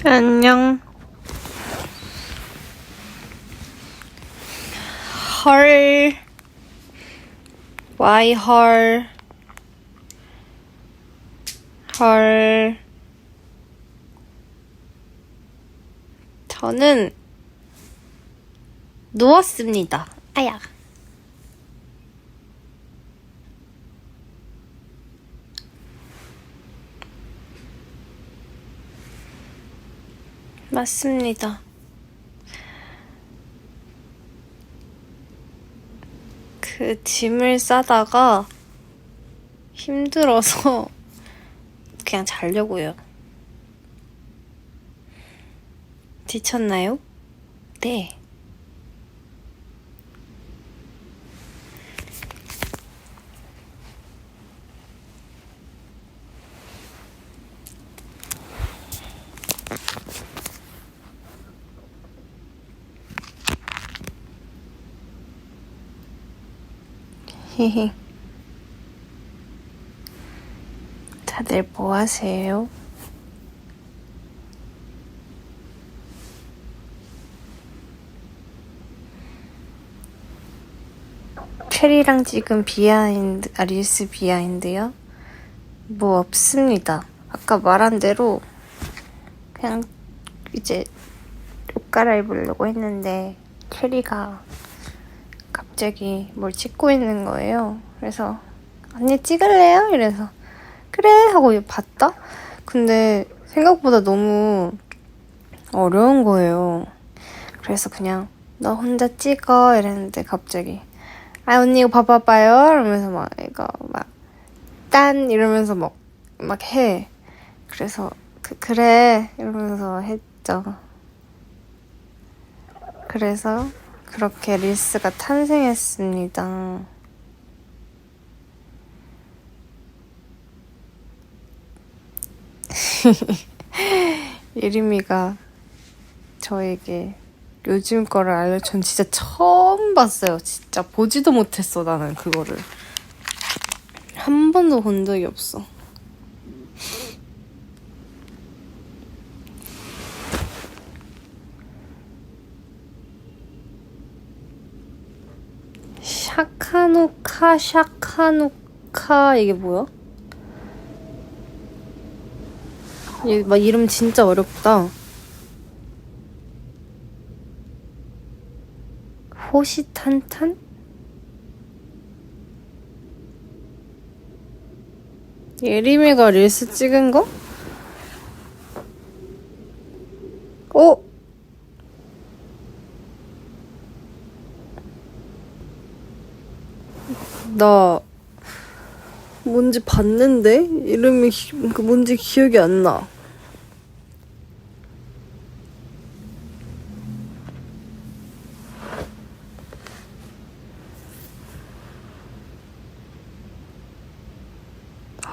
안녕. 헐. Why 헐. 헐. 저는 누웠습니다. 아야. 맞습니다. 그 짐을 싸다가 힘들어서 그냥 자려고요. 지쳤나요? 네. 히히. 다들 뭐 하세요? 체리랑 찍은 비하인드, 릴스 비하인드요? 뭐 없습니다. 아까 말한 대로 그냥 이제 옷 갈아입으려고 했는데 체리가 갑자기 뭘 찍고 있는 거예요. 그래서 언니 찍을래요? 이래서 그래 하고 봤다? 근데 생각보다 너무 어려운 거예요. 그래서 그냥 너 혼자 찍어 이랬는데 갑자기 아 언니 이거 봐봐봐요 이러면서 막 이거 막 딴 이러면서 막 해. 그래서 그래 이러면서 했죠. 그래서 그렇게 릴스가 탄생했습니다. 예림이가 저에게 요즘 거를 알려준 진짜 처음 봤어요. 진짜 보지도 못했어 나는 그거를. 한 번도 본 적이 없어. 샤카누카 이게 뭐야? 얘 막 이름 진짜 어렵다. 호시탄탄? 예림이가 릴스 찍은 거? 어? 나 뭔지 봤는데? 이름이 뭔지 기억이 안 나.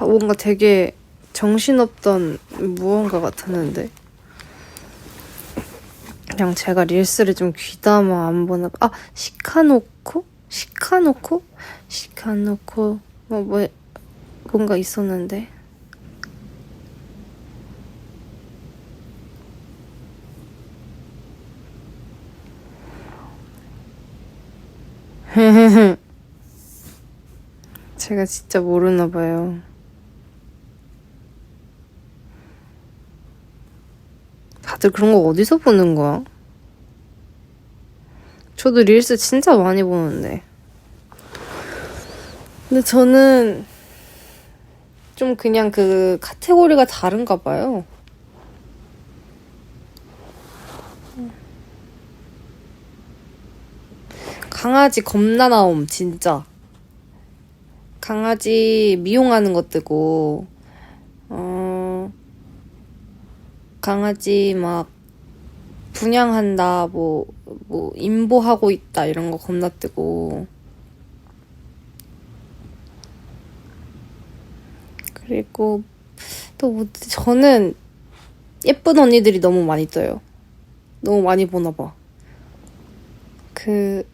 뭔가 되게 정신없던 무언가 같았는데 그냥 제가 릴스를 좀 귀담아 안 보나 봐. 아 시카노코 뭔가 있었는데 제가 진짜 모르나 봐요. 다들 그런 거 어디서 보는 거야? 저도 릴스 진짜 많이 보는데. 근데 저는 좀 그냥 그 카테고리가 다른가 봐요. 강아지 겁나 나옴 진짜. 강아지 미용하는 것 뜨고 강아지 막 분양한다 뭐 임보하고 있다 이런 거 겁나 뜨고 그리고 또 뭐 저는 예쁜 언니들이 너무 많이 떠요. 너무 많이 보나 봐. 그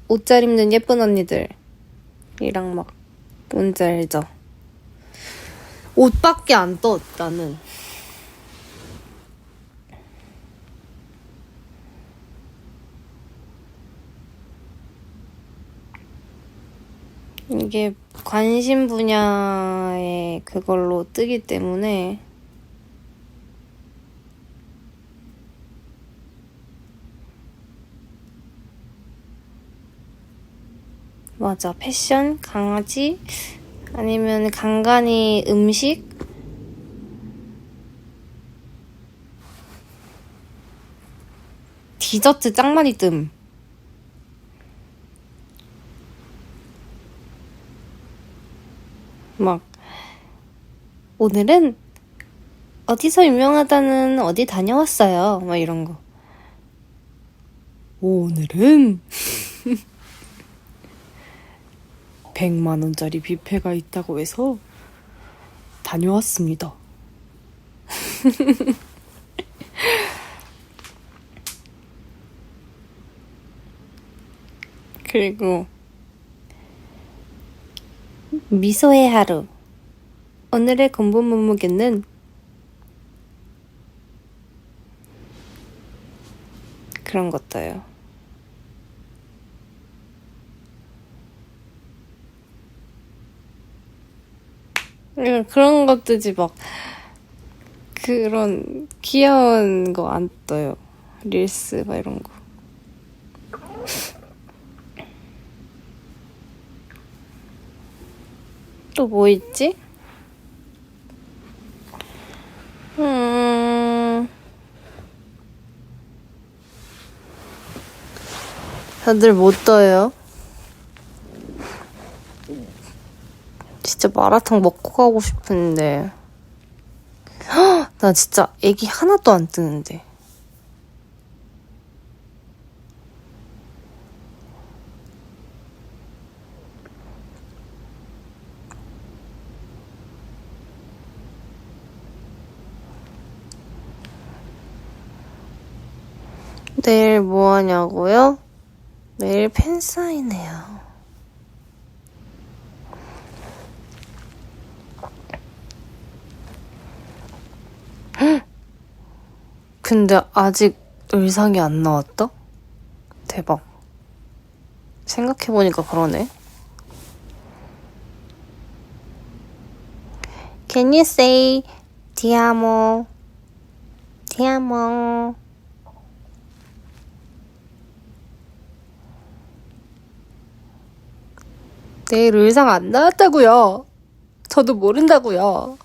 옷 잘 입는 예쁜 언니들이랑 막 뭔지 알죠? 옷밖에 안 떠 나는. 이게 관심 분야의 그걸로 뜨기 때문에 맞아. 패션, 강아지, 아니면 간간히 음식? 디저트 짱 많이 뜸. 막 오늘은 어디서 유명하다는 어디 다녀왔어요. 막 이런 거. 오늘은 100만 원짜리 뷔페가 있다고 해서 다녀왔습니다. 그리고 미소의 하루. 오늘의 공부 몸무게는 그런 것도요. 그런 것들지 막 그런 귀여운 거 안 떠요. 릴스 막 이런 거. 또 뭐 있지? 다들 못 떠요? 진짜 마라탕 먹고 가고 싶은데. 나 진짜 애기 하나도 안 뜨는데. 내일 뭐 하냐고요? 내일 팬사인회요. 근데 아직 의상이 안 나왔다? 대박. 생각해보니까 그러네. Can you say ti amo? ti amo? 내일 의상 안 나왔다고요. 저도 모른다고요.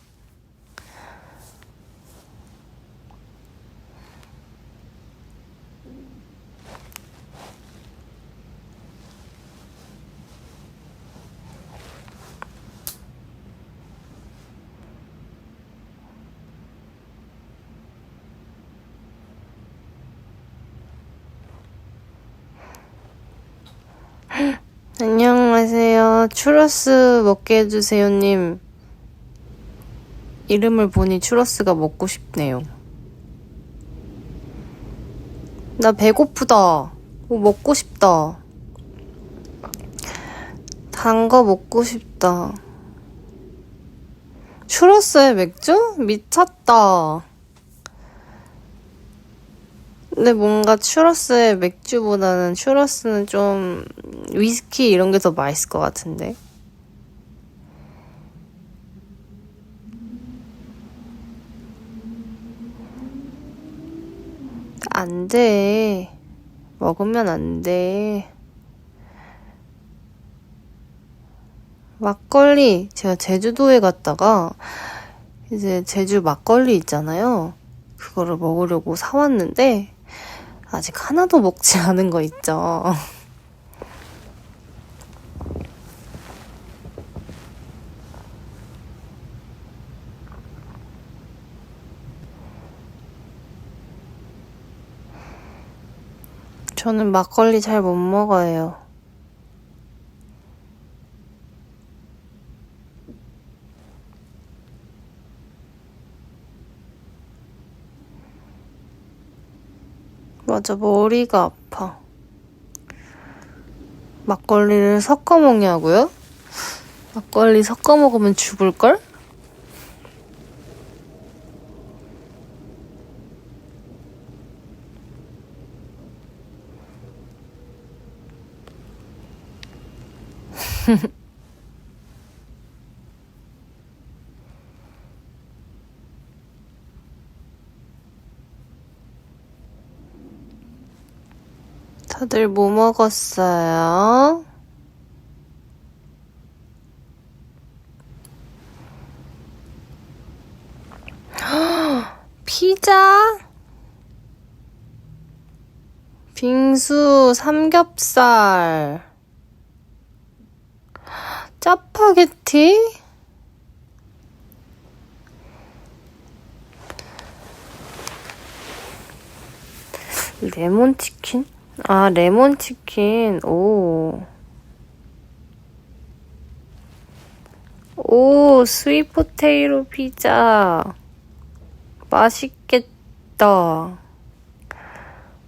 안녕하세요. 추러스 먹게 해주세요님. 이름을 보니 추러스가 먹고 싶네요. 나 배고프다. 뭐 먹고 싶다. 단 거 먹고 싶다. 추러스에 맥주? 미쳤다. 근데 뭔가 추러스에 맥주보다는 추러스는 좀 위스키 이런 게 더 맛있을 것 같은데. 안 돼. 먹으면 안 돼. 막걸리, 제가 제주도에 갔다가 이제 제주 막걸리 있잖아요. 그거를 먹으려고 사왔는데 아직 하나도 먹지 않은 거 있죠. 저는 막걸리 잘 못 먹어요. 맞아, 머리가 아파. 막걸리를 섞어 먹냐고요? 막걸리 섞어 먹으면 죽을걸? 다들 뭐 먹었어요? 피자? 빙수, 삼겹살, 짜파게티? 레몬치킨? 아, 레몬치킨. 오. 오, 스윗 포테이토 피자. 맛있겠다.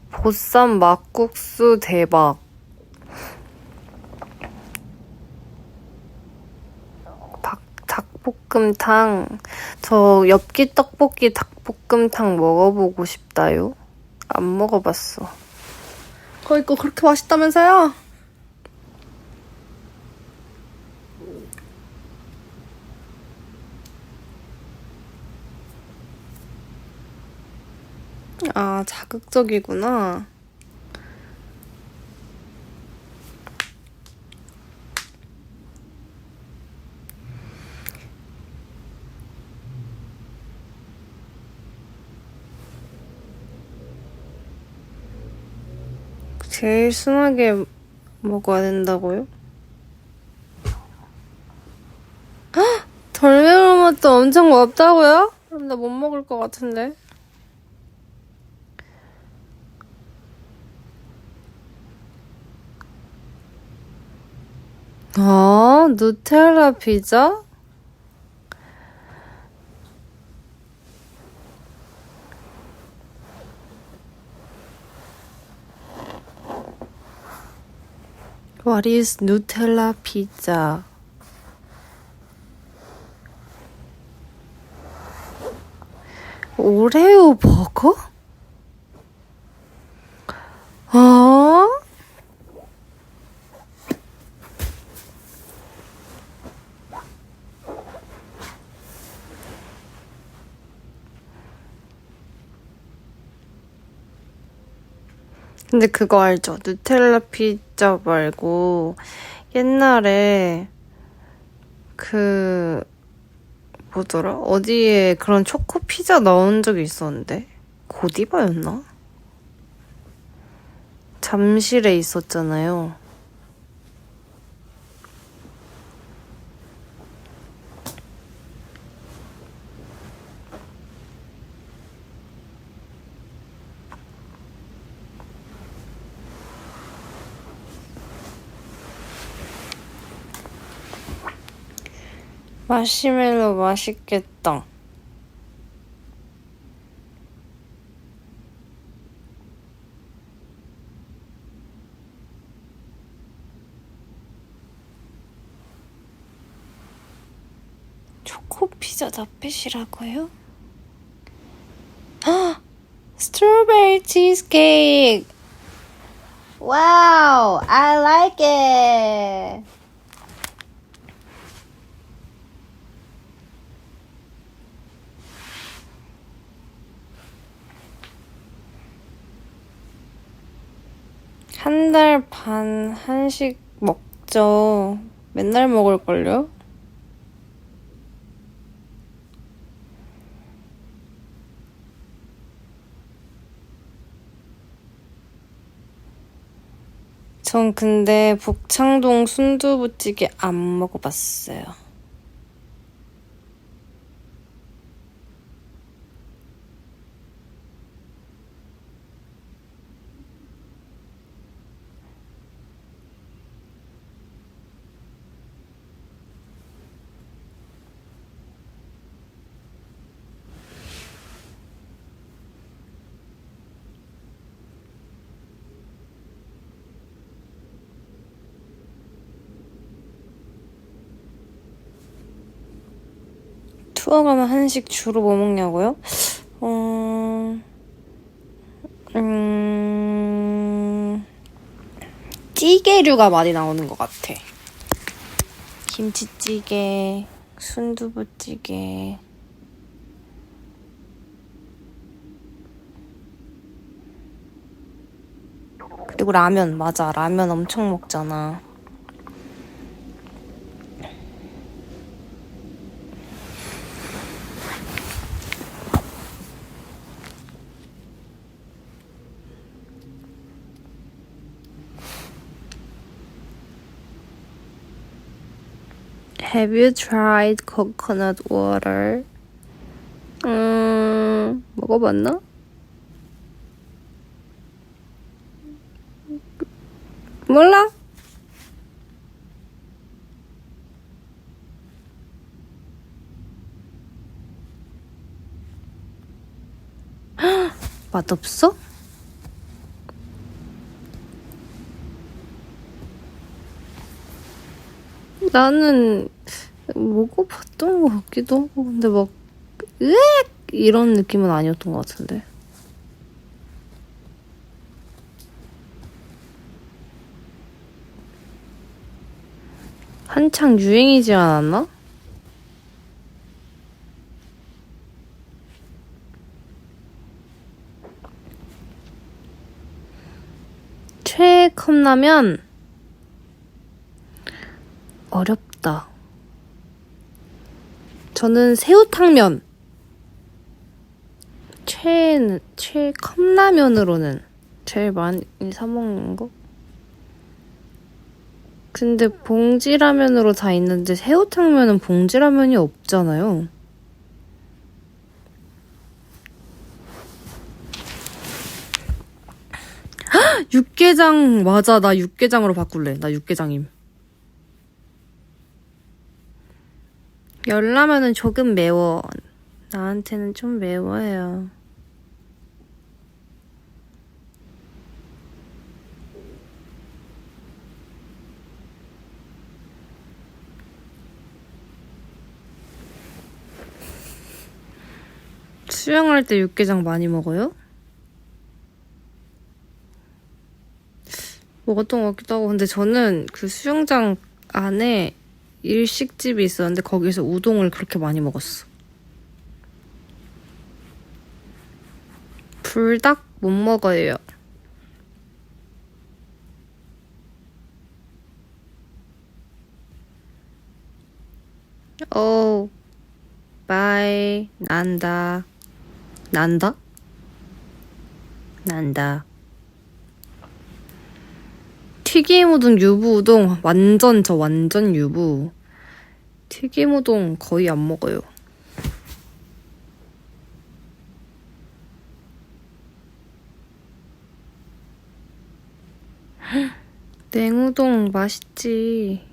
보쌈 막국수 대박. 닭볶음탕. 저 엽기 떡볶이 닭볶음탕 먹어보고 싶다요. 안 먹어봤어. 거기 거 그렇게 맛있다면서요? 아, 자극적이구나. 제일 순하게 먹어야 된다고요? 덜 매운 맛도 엄청 맵다고요? 그럼 나 못 먹을 것 같은데. 아, 누텔라 피자? What is 누텔라 피자? 오레오 버거? 아? 근데 그거 알죠? 누텔라 피자 말고 옛날에 뭐더라? 어디에 그런 초코 피자 나온 적이 있었는데 고디바였나? 잠실에 있었잖아요. 마시멜로 맛있겠다. 초코 피자 나펫이라고요? 헉! 스트로베리 치즈케이크! 와우! I like it! 한 달 반 한식 먹죠. 맨날 먹을걸요? 전 근데 북창동 순두부찌개 안 먹어봤어요. 투어 가면 한식 주로 뭐 먹냐고요? 찌개류가 많이 나오는 것 같아. 김치찌개, 순두부찌개. 그리고 라면, 맞아. 라면 엄청 먹잖아. Have you tried coconut water? 먹어봤나? 몰라? 맛없어? 나는 먹어봤던 것 같기도 하고 근데 막 으악! 이런 느낌은 아니었던 것 같은데. 한창 유행이지 않았나? 최애 컵라면 어렵다. 저는 새우탕면. 최애 컵라면으로는 제일 많이 사 먹는 거? 근데 봉지라면으로 다 있는데 새우탕면은 봉지라면이 없잖아요. 육개장 맞아. 나 육개장으로 바꿀래. 나 육개장임. 열라면은 조금 매워. 나한테는 좀 매워요. 수영할 때 육개장 많이 먹어요? 먹었던 것 같기도 하고 근데 저는 그 수영장 안에 일식집이 있었는데 거기서 우동을 그렇게 많이 먹었어. 불닭 못 먹어요. 오, 바이, 난다. 난다? 난다. 튀김 우동, 유부 우동 완전 유부. 튀김 우동 거의 안 먹어요. 냉우동 맛있지.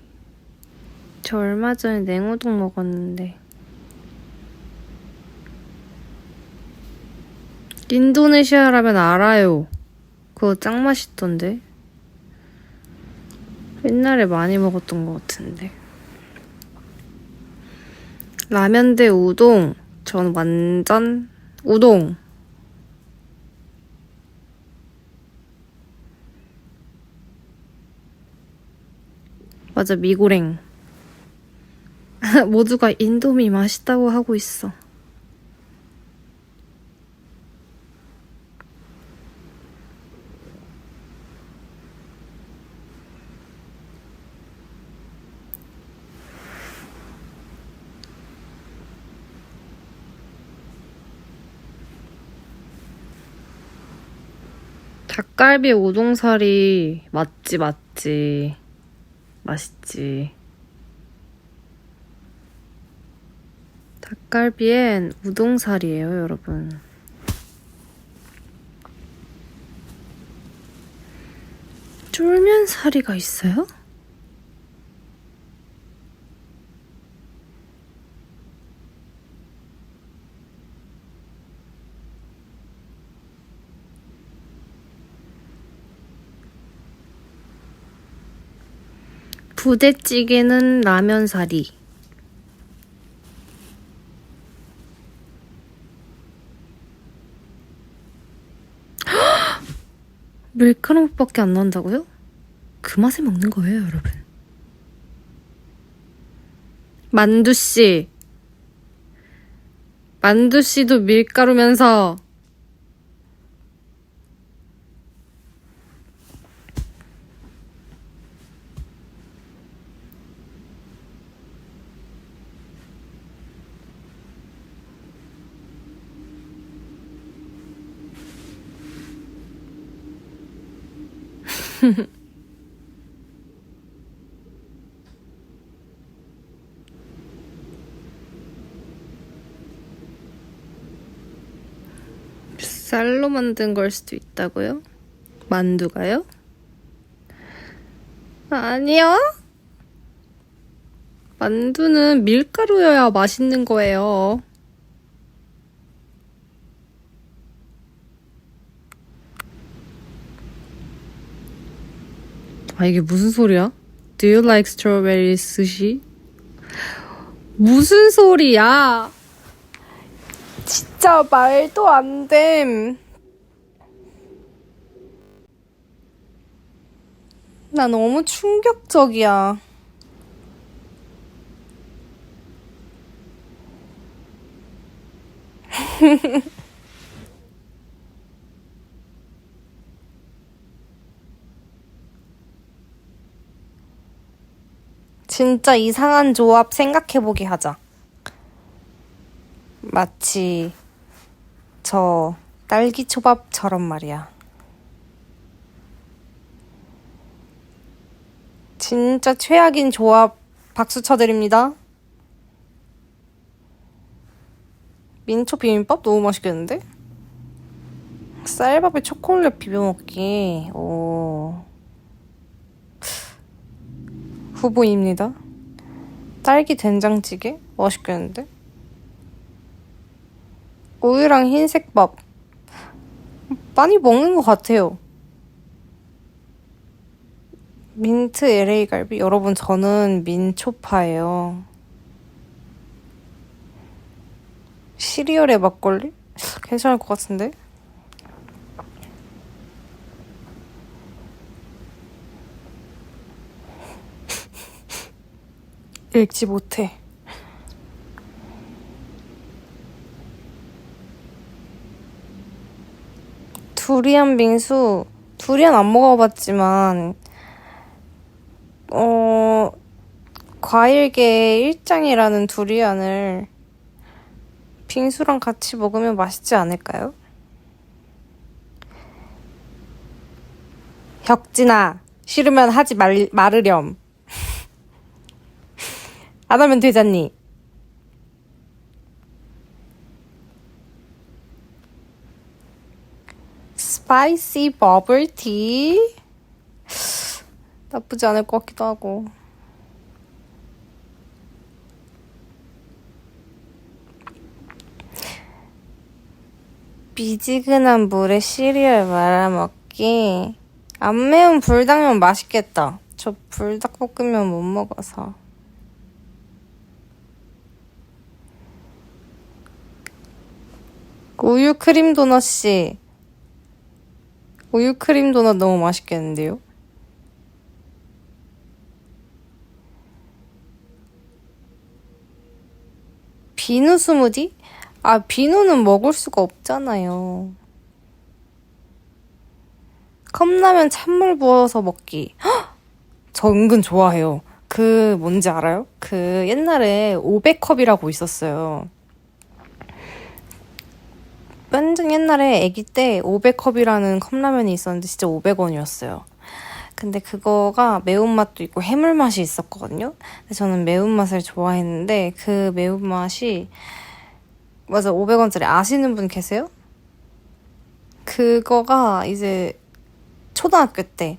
저 얼마 전에 냉우동 먹었는데. 인도네시아 라면 알아요. 그거 짱 맛있던데. 옛날에 많이 먹었던 것 같은데. 라면 대 우동. 전 완전 우동. 맞아, 미고랭. 모두가 인도미 맛있다고 하고 있어. 닭갈비 우동사리 맞지. 맛있지. 닭갈비엔 우동살이에요, 여러분. 쫄면사리가 있어요? 부대찌개는 라면사리. 밀가루밖에 안 나온다고요? 그 맛에 먹는 거예요, 여러분. 만두씨. 만두씨도 밀가루면서 쌀로 만든 걸 수도 있다고요? 만두가요? 아니요. 만두는 밀가루여야 맛있는 거예요. 아, 이게 무슨 소리야? Do you like strawberry sushi? 무슨 소리야? 진짜 말도 안 됨. 나 너무 충격적이야. 진짜 이상한 조합 생각해보게 하자. 마치 저 딸기 초밥처럼 말이야. 진짜 최악인 조합 박수 쳐드립니다. 민초 비빔밥 너무 맛있겠는데? 쌀밥에 초콜릿 비벼먹기. 오. 후보입니다. 딸기 된장찌개? 맛있겠는데? 우유랑 흰색밥. 많이 먹는 것 같아요. 민트 LA 갈비? 여러분, 저는 민초파예요. 시리얼에 막걸리? 괜찮을 것 같은데? 읽지 못해. 두리안 빙수. 두리안 안 먹어봤지만 과일계 일장이라는 두리안을 빙수랑 같이 먹으면 맛있지 않을까요? 혁진아, 싫으면 하지 말으렴. 안 하면 되잖니. 스파이시 버블티? 나쁘지 않을 것 같기도 하고. 미지근한 물에 시리얼 말아먹기. 안 매운 불닭면 맛있겠다. 저 불닭볶음면 못 먹어서. 우유 크림 도넛씨. 우유 크림 도넛 너무 맛있겠는데요? 비누 스무디? 아, 비누는 먹을 수가 없잖아요. 컵라면 찬물 부어서 먹기. 헉! 저 은근 좋아해요. 그 뭔지 알아요? 그 옛날에 500컵이라고 있었어요. 완전 옛날에 아기 때 500컵이라는 컵라면이 있었는데 진짜 500원이었어요. 근데 그거가 매운맛도 있고 해물맛이 있었거든요. 근데 저는 매운맛을 좋아했는데 그 매운맛이 맞아 500원짜리 아시는 분 계세요? 그거가 이제 초등학교 때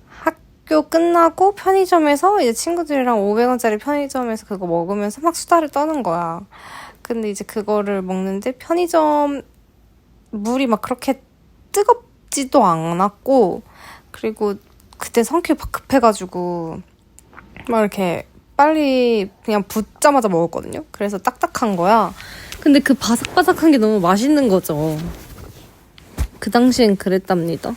학교 끝나고 편의점에서 이제 친구들이랑 500원짜리 편의점에서 그거 먹으면서 막 수다를 떠는 거야. 근데 이제 그거를 먹는데 편의점 물이 막 그렇게 뜨겁지도 않았고 그리고 그때 성격이 막 급해가지고 막 이렇게 빨리 그냥 붓자마자 먹었거든요. 그래서 딱딱한 거야. 근데 그 바삭바삭한 게 너무 맛있는 거죠. 그 당시엔 그랬답니다.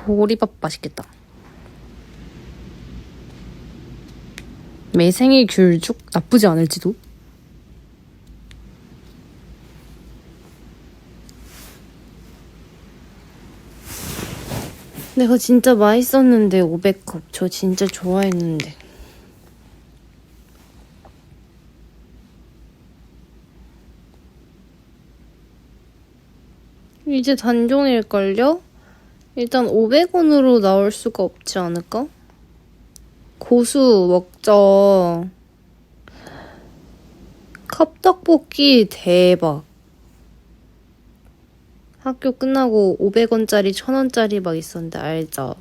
보리밥 맛있겠다. 매생이 귤죽 나쁘지 않을지도. 내가 진짜 맛있었는데 500컵 저 진짜 좋아했는데. 이제 단종일걸요? 일단 500원으로 나올 수가 없지 않을까? 고수 먹자. 컵떡볶이 대박. 학교 끝나고 500원짜리, 1000원짜리 막 있었는데 알죠?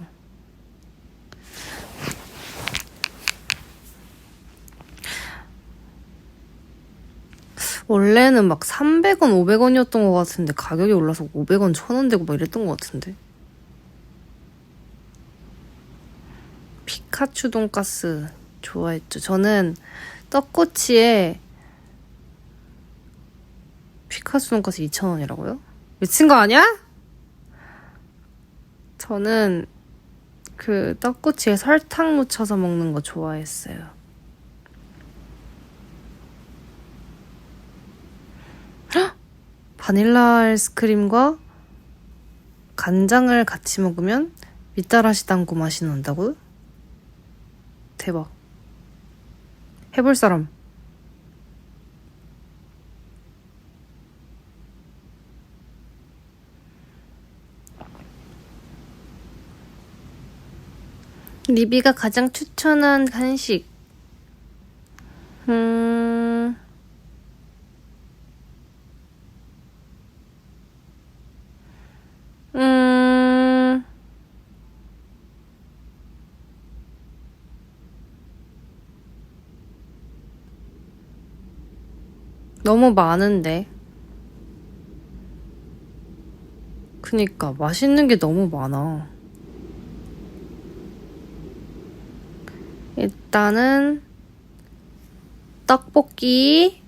원래는 막 300원, 500원이었던 것 같은데 가격이 올라서 500원, 1000원 되고 막 이랬던 것 같은데. 피카츄 돈가스 좋아했죠. 저는 떡꼬치에 피카츄 돈가스 2,000원이라고요? 미친 거 아니야? 저는 그 떡꼬치에 설탕 묻혀서 먹는 거 좋아했어요. 헉! 바닐라 아이스크림과 간장을 같이 먹으면 미따라시 당구 맛이 난다고요? 대박. 해볼 사람. 리비가 가장 추천한 간식. 너무 많은데. 그니까 맛있는 게 너무 많아. 일단은 떡볶이,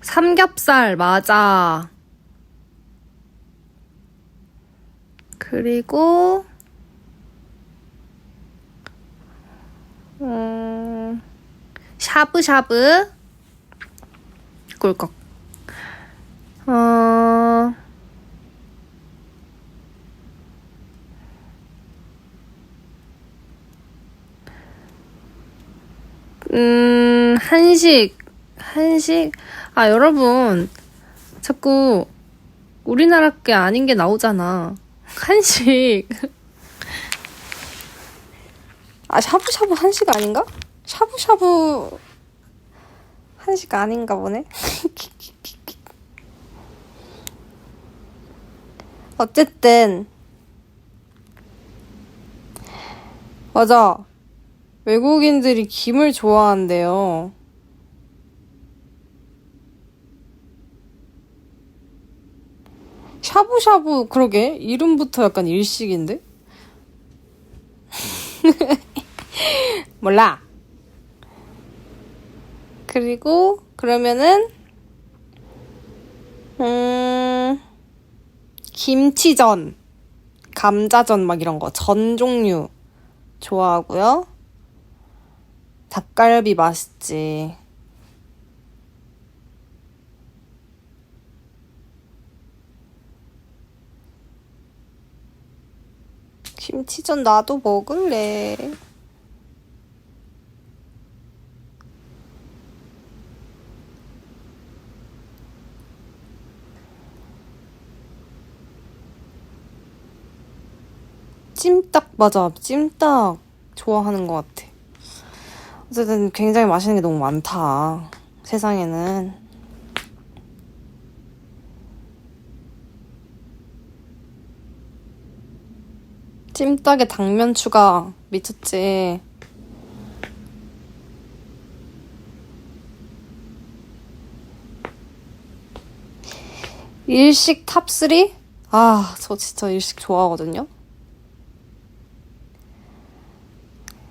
삼겹살 맞아. 그리고 샤브샤브 꿀꺽. 한식. 아, 여러분. 자꾸 우리나라 게 아닌 게 나오잖아. 한식. 아, 샤브샤브 한식 아닌가? 샤브샤브 한식 아닌가 보네. 어쨌든 맞아. 외국인들이 김을 좋아한대요. 샤브샤브 그러게 이름부터 약간 일식인데? 몰라. 그리고 그러면은 김치전, 감자전 막 이런 거 전 종류 좋아하고요. 닭갈비 맛있지. 김치전 나도 먹을래. 찜닭 맞아. 찜닭 좋아하는 것 같아. 어쨌든 굉장히 맛있는 게 너무 많다. 세상에는. 찜닭에 당면 추가 미쳤지. 일식 탑3? 아, 저 진짜 일식 좋아하거든요.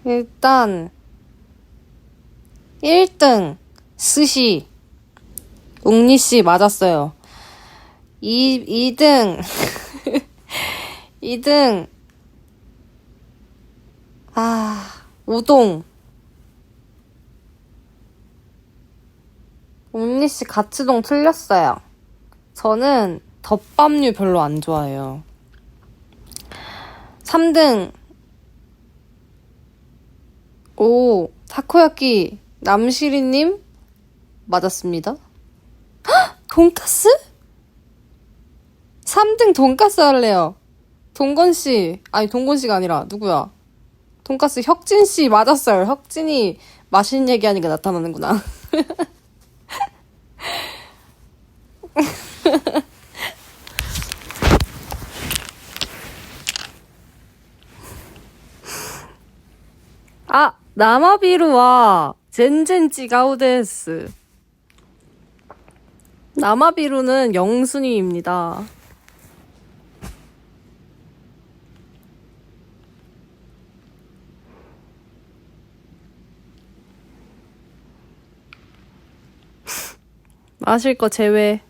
일단 1등 스시 웅리씨 맞았어요. 2등 2등 우동. 웅리씨 가츠동 틀렸어요. 저는 덮밥류 별로 안 좋아해요. 3등 오 타코야끼 남시리님 맞았습니다. 헉! 돈까스? 3등 돈까스 할래요. 동건씨. 아니, 동건씨가 아니라, 누구야? 돈까스 혁진씨 맞았어요. 혁진이 맛있는 얘기하니까 나타나는구나. 아, 나마비루와 젠젠 찌가우데스. 나마비루는 영순이입니다. 마실 거 제외.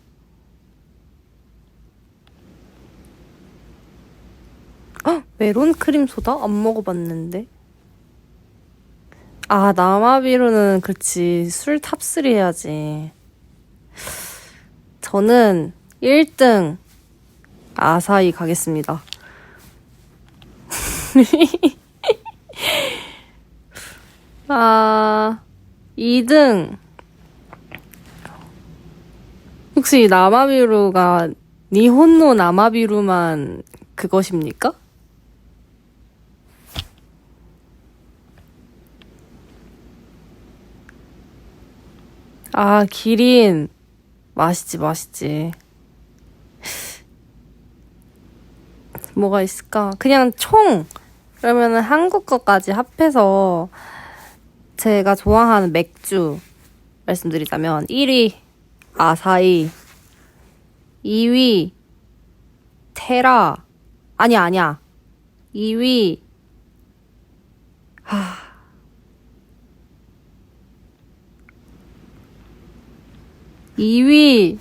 헉, 메론 크림 소다? 안 먹어봤는데. 아, 나마비루는 그치. 술 탑3 해야지. 저는 1등 아사히 가겠습니다. 아, 2등. 혹시 나마비루가 니혼노 나마비루만 그것입니까? 아, 기린. 맛있지, 맛있지. 뭐가 있을까? 그냥 총! 그러면은 한국 거까지 합해서 제가 좋아하는 맥주 말씀드리자면 1위 아사히, 2위 테라. 아니야. 2위 2위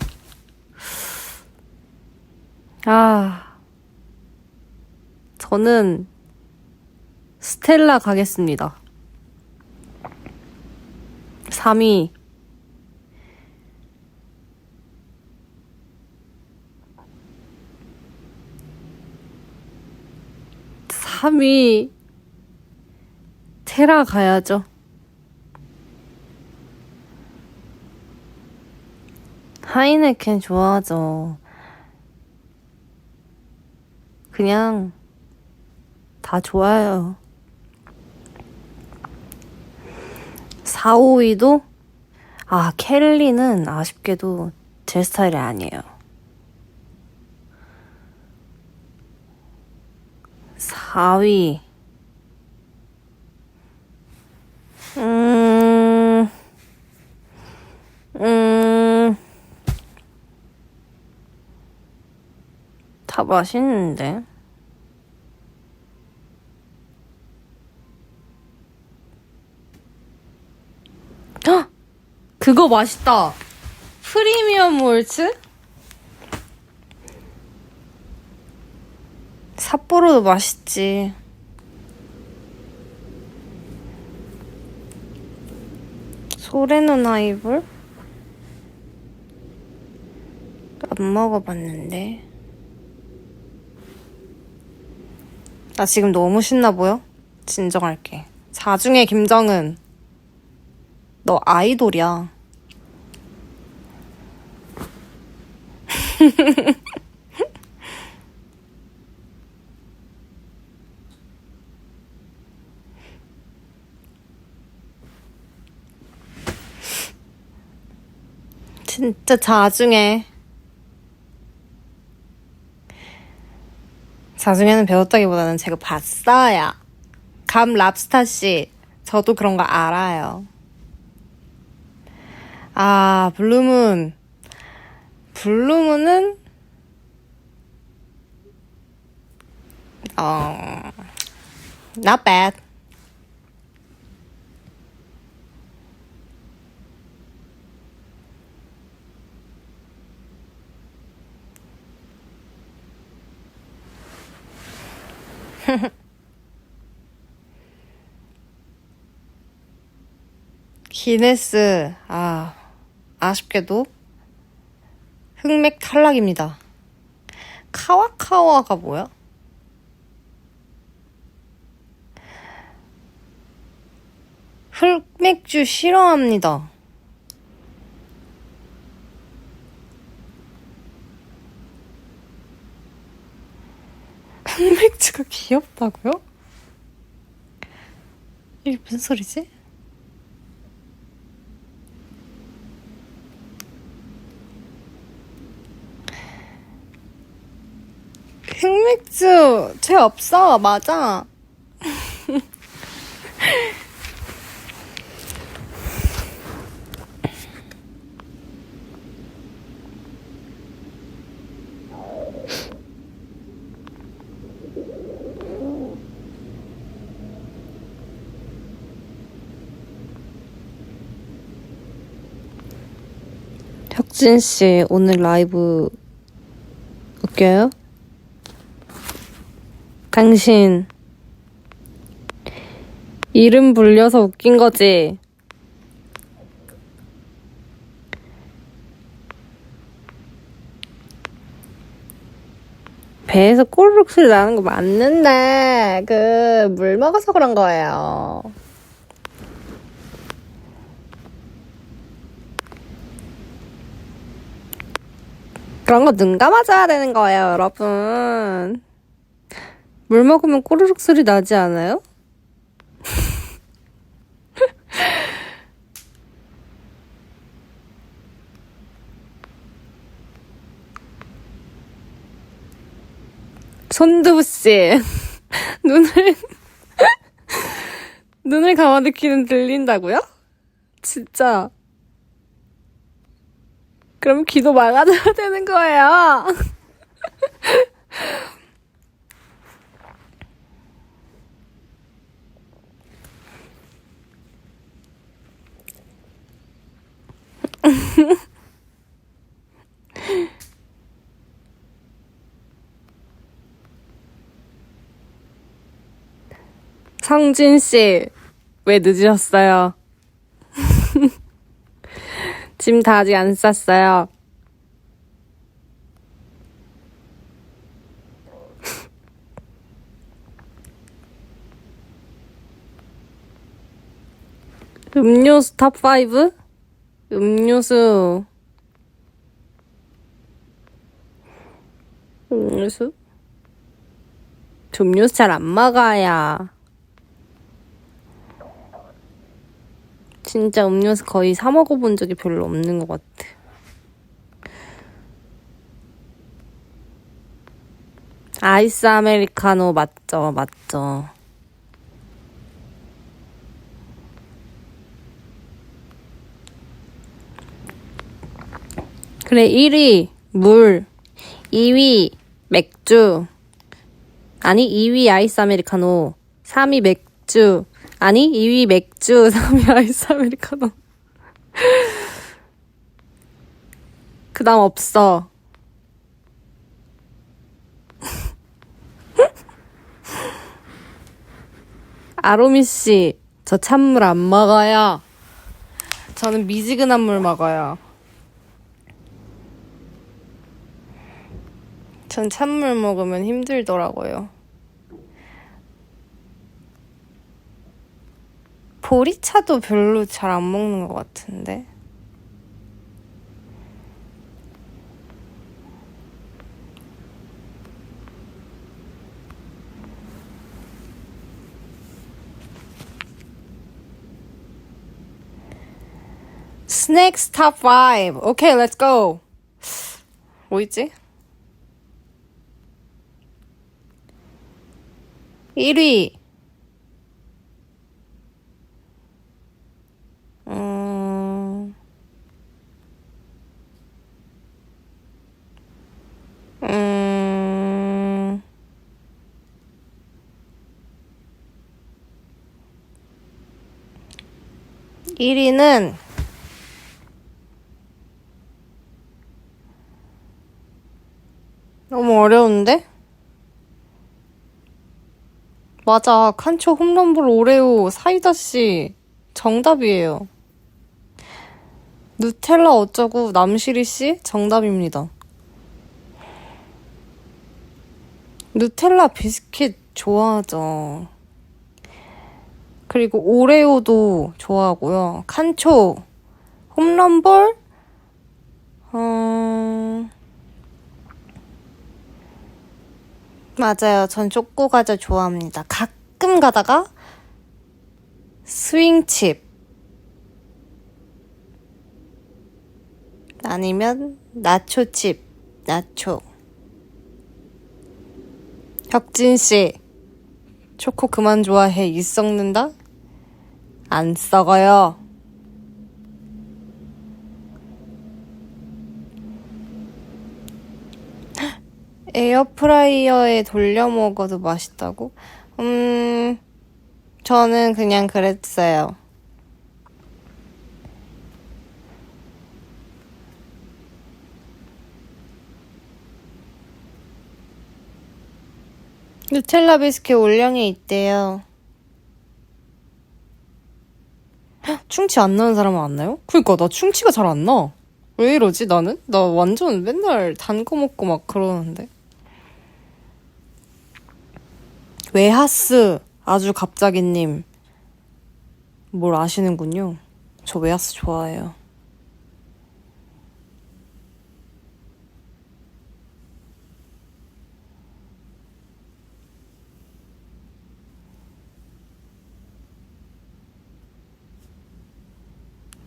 저는 스텔라 가겠습니다. 3위 3위 테라 가야죠. 하이네켄 좋아하죠. 그냥 다 좋아요. 4, 5위도 켈리는 아쉽게도 제 스타일이 아니에요. 4위 다 맛있는데. 헉! 그거 맛있다. 프리미엄 몰츠? 삿포로도 맛있지. 소레노 나이볼? 안 먹어봤는데. 나 지금 너무 신나 보여? 진정할게. 자중의 김정은. 너 아이돌이야. 진짜 자중해. 자중해는 배웠다기보다는 제가 봤어요. 감 랍스타씨. 저도 그런 거 알아요. 블루문. 블루문은 not bad. 기네스, 아쉽게도 흑맥 탈락입니다. 카와카와가 뭐야? 흑맥주 싫어합니다. 귀엽다고요? 이게 무슨 소리지? 흑맥주 죄 없어. 맞아. 혁진씨, 오늘 라이브 웃겨요? 당신, 이름 불려서 웃긴 거지? 배에서 꼬르륵 소리 나는 거 맞는데, 물 먹어서 그런 거예요. 그런 거 눈 감아줘야 되는 거예요, 여러분. 물 먹으면 꼬르륵 소리 나지 않아요? 손두부씨, 눈을 감아도 귀는 들린다고요? 진짜. 그럼 귀도 막아줘야 되는 거예요. 성진씨, 왜 늦으셨어요? 짐 다 아직 안 쌌어요. 음료수 탑5? 음료수 저 음료수 잘 안 먹어요. 진짜 음료수 거의 사 먹어본 적이 별로 없는 것 같아. 아이스 아메리카노 맞죠, 맞죠. 그래, 1위 물, 2위 맥주, 아니 2위 아이스 아메리카노, 3위 맥주, 아니 2위 맥주, 3위 아이스 아메리카노. 그 다음 없어. 아로미씨, 저 찬물 안 먹어요. 저는 미지근한 물 먹어요. 전 찬물 먹으면 힘들더라고요. 보리차도 별로 잘 안 먹는 것 같은데. 스낵스 탑 5. 오케이, 렛츠 고. 뭐 있지? 1위. 음... 1위는 너무 어려운데? 맞아. 칸초 홈런볼 오레오 사이다씨 정답이에요. 누텔라 어쩌고 남시리씨 정답입니다. 누텔라 비스킷 좋아하죠. 그리고 오레오도 좋아하고요. 칸초, 홈런볼, 맞아요. 전 초코 과자 좋아합니다. 가끔 가다가 스윙칩 아니면 나초칩, 나초. 혁진씨, 초코 그만 좋아해. 이 썩는다? 안 썩어요. 에어프라이어에 돌려 먹어도 맛있다고? 저는 그냥 그랬어요. 누텔라 비스켓 올영에 있대요. 충치 안 나는 사람은 안 나요? 그니까 나 충치가 잘 안 나. 왜 이러지 나는? 나 완전 맨날 단 거 먹고 막 그러는데. 웨하스 아주 갑자기님 뭘 아시는군요. 저 웨하스 좋아해요.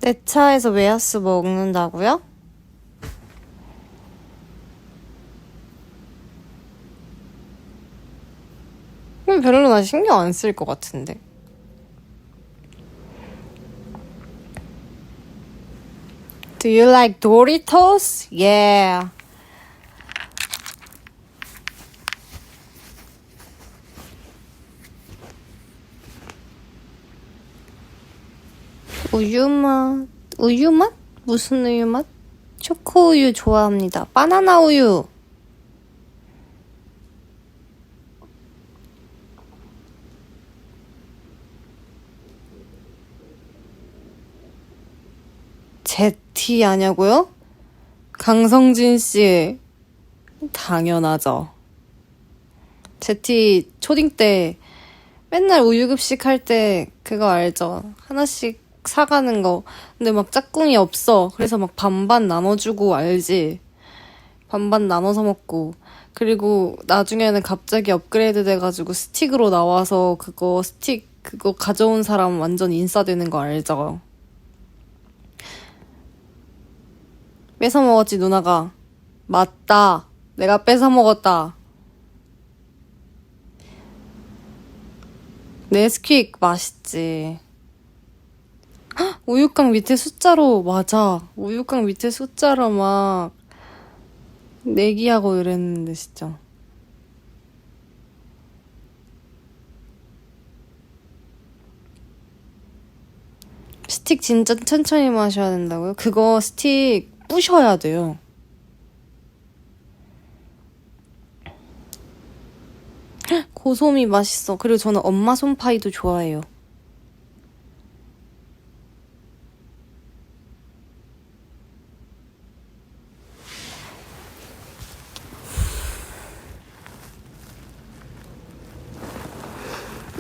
내 차에서 웨하스 먹는다고요? 별로 나 신경 안 쓸 것 같은데. Do you like Doritos? Yeah. 우유맛? 우유맛? 무슨 우유맛? 초코우유 좋아합니다. 바나나 우유. 제티 아냐고요? 강성진 씨. 당연하죠. 제티 초딩 때 맨날 우유급식 할 때 그거 알죠? 하나씩 사가는 거. 근데 막 짝꿍이 없어. 그래서 막 반반 나눠주고 알지? 반반 나눠서 먹고. 그리고 나중에는 갑자기 업그레이드 돼가지고 스틱으로 나와서 그거 스틱 그거 가져온 사람 완전 인싸되는 거 알죠? 뺏어 먹었지 누나가. 맞다. 내가 뺏어 먹었다. 네스킥 맛있지. 헉, 우유깡 밑에 숫자로 맞아. 우유깡 밑에 숫자로 막 내기하고 이랬는데 진짜. 스틱 진짜 천천히 마셔야 된다고요? 그거 스틱 부셔야 돼요. 고소미 맛있어. 그리고 저는 엄마 손파이도 좋아해요.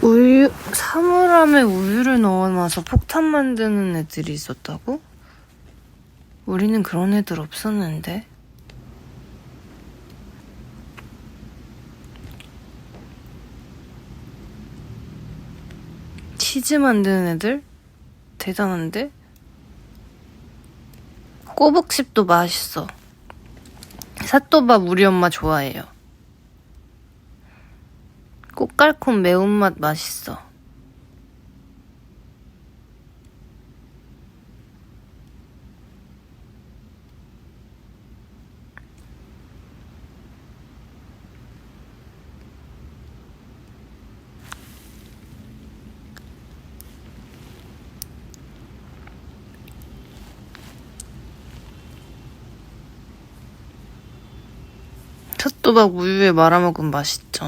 우유, 사물함에 우유를 넣어놔서 폭탄 만드는 애들이 있었다고? 우리는 그런 애들 없었는데. 치즈 만드는 애들? 대단한데? 꼬북칩도 맛있어. 삿도밥 우리 엄마 좋아해요. 꽃갈콘 매운맛 맛있어. 삿도박 우유에 말아먹으면 맛있죠.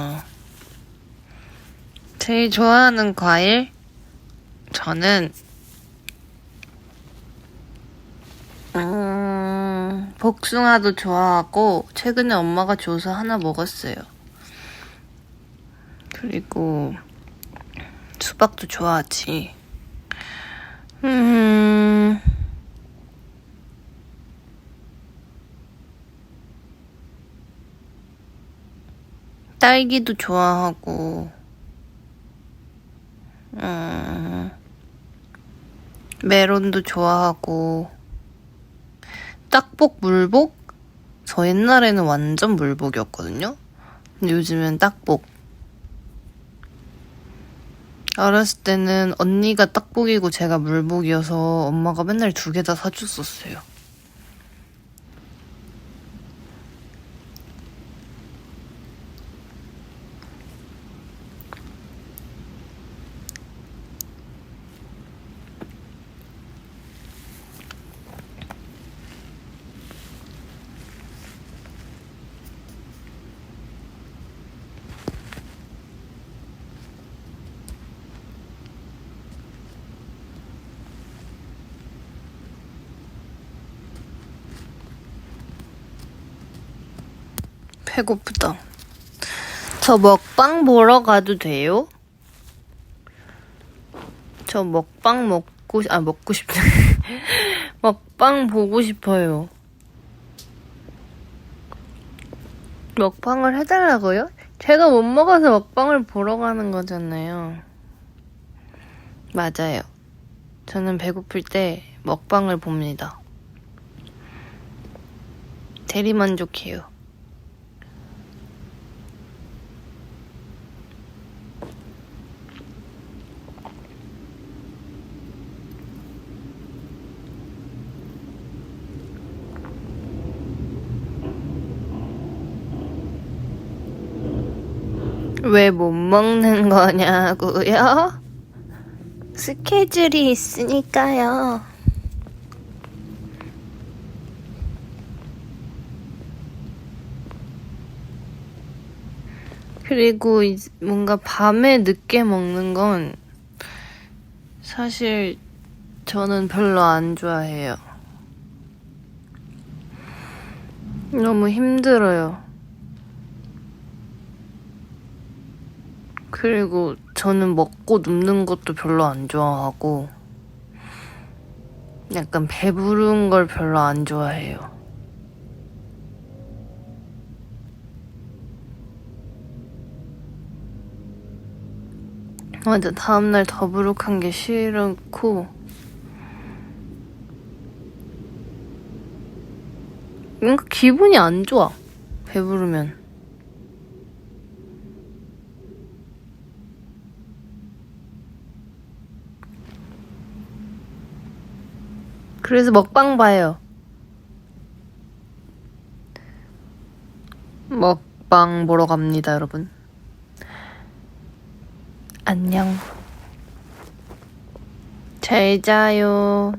제일 좋아하는 과일? 저는 복숭아도 좋아하고 최근에 엄마가 줘서 하나 먹었어요. 그리고 수박도 좋아하지. 딸기도 좋아하고, 메론도 좋아하고, 딱복, 물복? 저 옛날에는 완전 물복이었거든요? 근데 요즘은 딱복. 어렸을 때는 언니가 딱복이고 제가 물복이어서 엄마가 맨날 2개 다 사줬었어요. 배고프다. 저 먹방 보러 가도 돼요? 저 먹방 먹고 싶다. 먹방 보고 싶어요. 먹방을 해달라고요? 제가 못 먹어서 먹방을 보러 가는 거잖아요. 맞아요. 저는 배고플 때 먹방을 봅니다. 대리만족해요. 왜 못 먹는 거냐고요? 스케줄이 있으니까요. 그리고 뭔가 밤에 늦게 먹는 건 사실 저는 별로 안 좋아해요. 너무 힘들어요. 그리고 저는 먹고 눕는 것도 별로 안 좋아하고 약간 배부른 걸 별로 안 좋아해요. 맞아, 다음날 더부룩한 게 싫고 뭔가 기분이 안 좋아, 배부르면. 그래서 먹방 봐요. 먹방 보러 갑니다, 여러분. 안녕. 잘 자요.